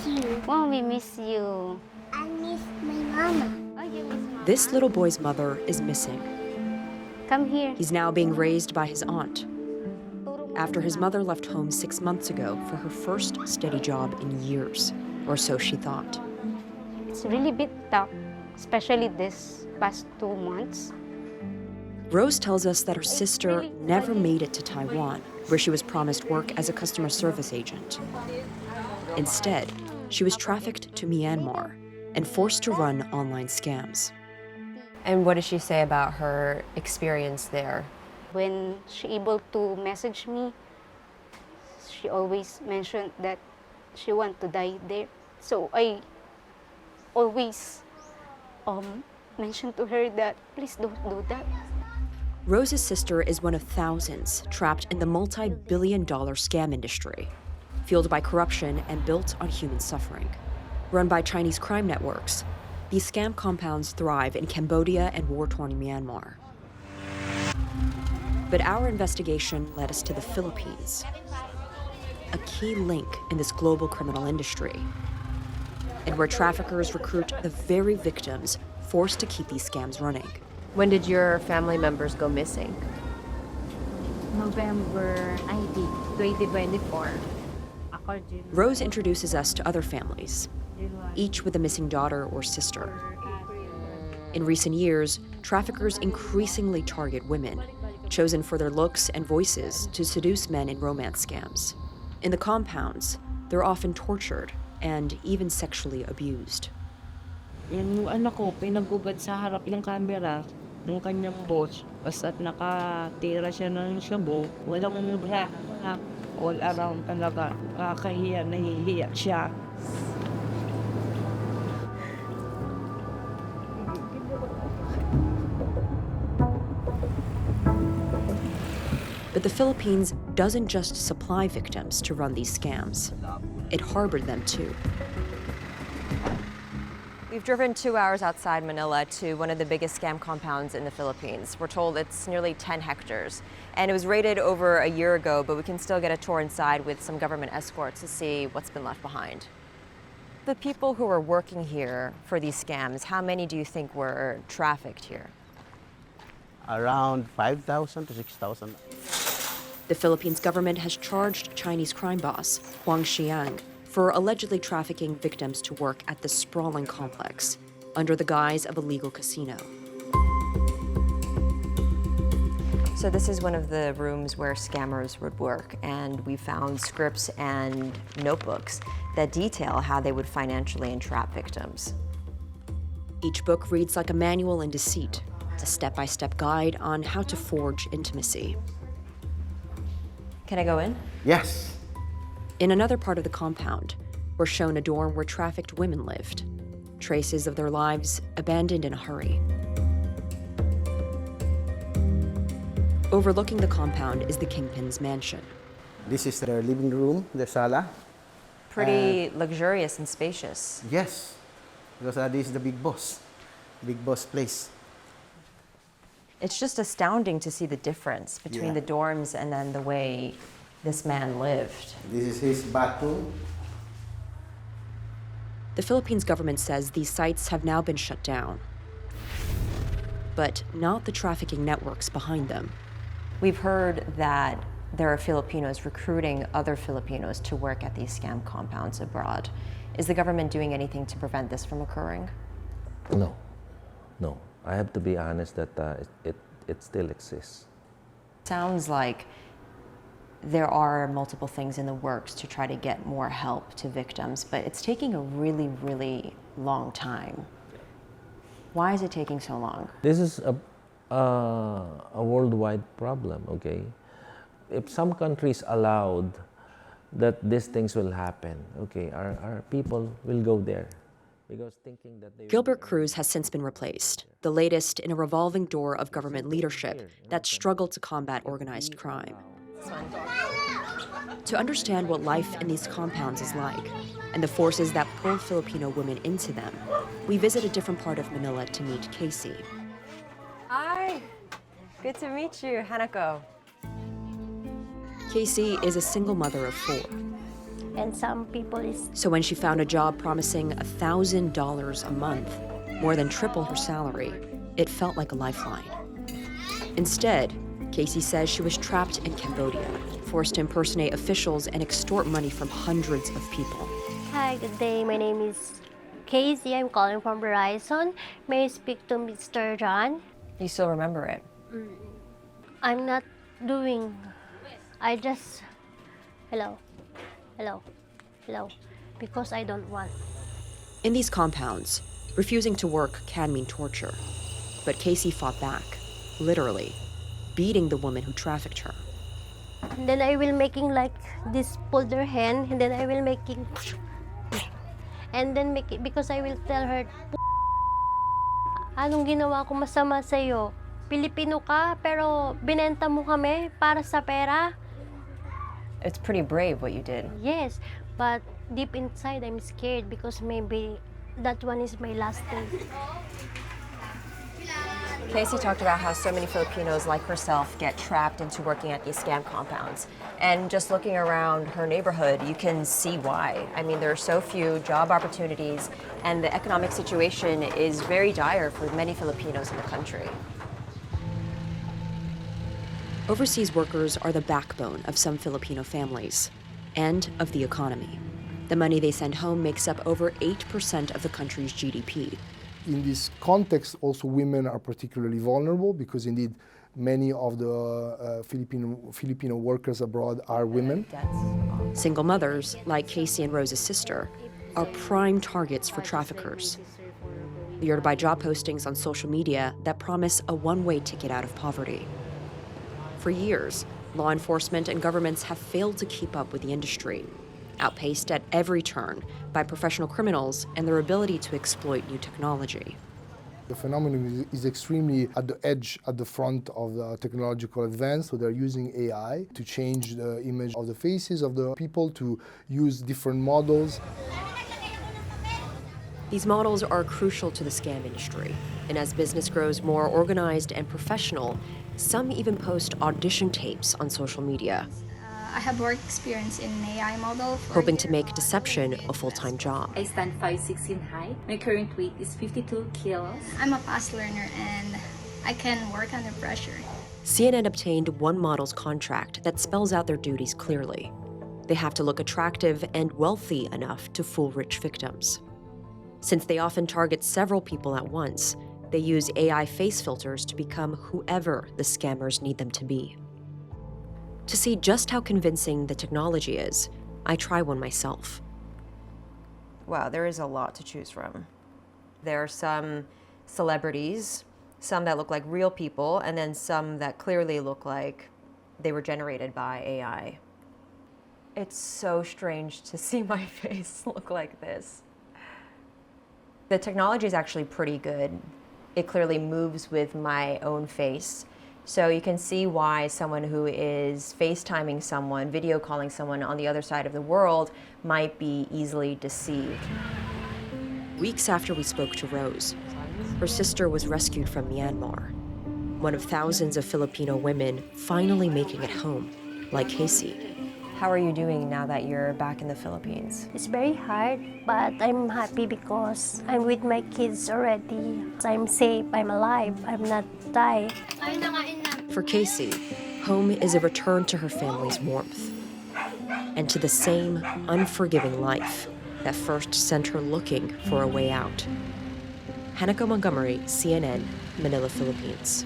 you. Wow, we miss you. I miss my mama. Oh, you miss Mama? This little boy's mother is missing. Come here. He's now being raised by his aunt. Turo mo After kami, his Mama. mother left home 6 months ago for her first steady job in years, or so she thought. It's really bit tough, especially this past 2 months. Rose tells us that her sister never made it to Taiwan, where she was promised work as a customer service agent. Instead, she was trafficked to Myanmar and forced to run online scams. And what does she say about her experience there? When she able to message me, she always mentioned that she want to die there. So I always mention to her that please don't do that. Rose's sister is one of thousands trapped in the multi-billion-dollar scam industry, fueled by corruption and built on human suffering. Run by Chinese crime networks, these scam compounds thrive in Cambodia and war-torn Myanmar. But our investigation led us to the Philippines, a key link in this global criminal industry, and where traffickers recruit the very victims forced to keep these scams running. When did your family members go missing? November 19, 2024. Rose introduces us to other families, each with a missing daughter or sister. In recent years, traffickers increasingly target women, chosen for their looks and voices to seduce men in romance scams. In the compounds, they're often tortured and even sexually abused. Yung anak ko, pinagubad sa harap ng camera ng kanyang boss. Basta't nakatira siya ng shabu, walang bra. All around talaga. Kakahiya, nahihiya siya. But the Philippines doesn't just supply victims to run these scams. It harbored them too. We've driven 2 hours outside Manila to one of the biggest scam compounds in the Philippines. We're told it's nearly 10 hectares. And it was raided over a year ago, but we can still get a tour inside with some government escorts to see what's been left behind. The people who were working here for these scams, how many do you think were trafficked here? Around 5,000 to 6,000. The Philippines government has charged Chinese crime boss Huang Xiang for allegedly trafficking victims to work at the sprawling complex under the guise of a legal casino. So this is one of the rooms where scammers would work, and we found scripts and notebooks that detail how they would financially entrap victims. Each book reads like a manual in deceit, a step-by-step guide on how to forge intimacy. Can I go in? Yes. In another part of the compound, we're shown a dorm where trafficked women lived, traces of their lives abandoned in a hurry. Overlooking the compound is the Kingpin's mansion. This is their living room, their sala. Pretty luxurious and spacious. Yes, because this is the big boss place. It's just astounding to see the difference between Yeah. the dorms and then the way this man lived. This is his bathroom. The Philippines government says these sites have now been shut down, but not the trafficking networks behind them. We've heard that there are Filipinos recruiting other Filipinos to work at these scam compounds abroad. Is the government doing anything to prevent this from occurring? No, no. I have to be honest that it still exists. Sounds like there are multiple things in the works to try to get more help to victims, but it's taking a really, really long time. Why is it taking so long? This is a worldwide problem, okay? If some countries allowed that these things will happen, okay, our people will go there. Because thinking that they Gilbert Cruz has since been replaced, the latest in a revolving door of government leadership that struggled to combat organized crime. To understand what life in these compounds is like and the forces that pull Filipino women into them, we visit a different part of Manila to meet Casey. Hi, good to meet you, Hanako. Casey is a single mother of 4. and some people is So when she found a job promising $1,000 a month, more than triple her salary, it felt like a lifeline. Instead, Casey says she was trapped in Cambodia, forced to impersonate officials and extort money from hundreds of people. Hi, good day. My name is Casey. I'm calling from Verizon. May I speak to Mr. John? You still remember it? I'm not doing. I just. Hello. Because I don't want. In these compounds, refusing to work can mean torture. But Casey fought back, literally, beating the woman who trafficked her. And then I will making like this, pull their hand, and then I will making. And then make it, because I will tell her, anong ginawa ko masama sa'yo? Pilipino ka, pero binenta mo kami para sa pera? It's pretty brave what you did. Yes, but deep inside I'm scared because maybe that one is my last day. Casey talked about how so many Filipinos like herself get trapped into working at these scam compounds. And just looking around her neighborhood, you can see why. I mean, there are so few job opportunities, and the economic situation is very dire for many Filipinos in the country. Overseas workers are the backbone of some Filipino families and of the economy. The money they send home makes up over 8% of the country's GDP. In this context, also women are particularly vulnerable because indeed many of the Filipino workers abroad are women. Single mothers, like Casey and Rose's sister, are prime targets for traffickers. You're to buy job postings on social media that promise a one-way ticket out of poverty. For years, law enforcement and governments have failed to keep up with the industry, outpaced at every turn by professional criminals and their ability to exploit new technology. The phenomenon is extremely at the edge, at the front of the technological advance. So they're using AI to change the image of the faces of the people, to use different models. These models are crucial to the scam industry, and as business grows more organized and professional, some even post audition tapes on social media, I have work experience in AI model. hoping to make deception a full-time job. I stand 5'6" in height. My current weight is 52 kilos. I'm a fast learner and I can work under pressure. CNN obtained one model's contract that spells out their duties clearly. They have to look attractive and wealthy enough to fool rich victims. Since they often target several people at once, they use AI face filters to become whoever the scammers need them to be. To see just how convincing the technology is, I try one myself. Wow, there is a lot to choose from. There are some celebrities, some that look like real people, and then some that clearly look like they were generated by AI. It's so strange to see my face look like this. The technology is actually pretty good. It clearly moves with my own face. So you can see why someone who is FaceTiming someone, video calling someone on the other side of the world might be easily deceived. Weeks after we spoke to Rose, her sister was rescued from Myanmar, one of thousands of Filipino women finally making it home, like Casey. How are you doing now that you're back in the Philippines? It's very hard, but I'm happy because I'm with my kids already. I'm safe, I'm alive, I'm not died. For Casey, home is a return to her family's warmth and to the same unforgiving life that first sent her looking for a way out. Hanako Montgomery, CNN, Manila, Philippines.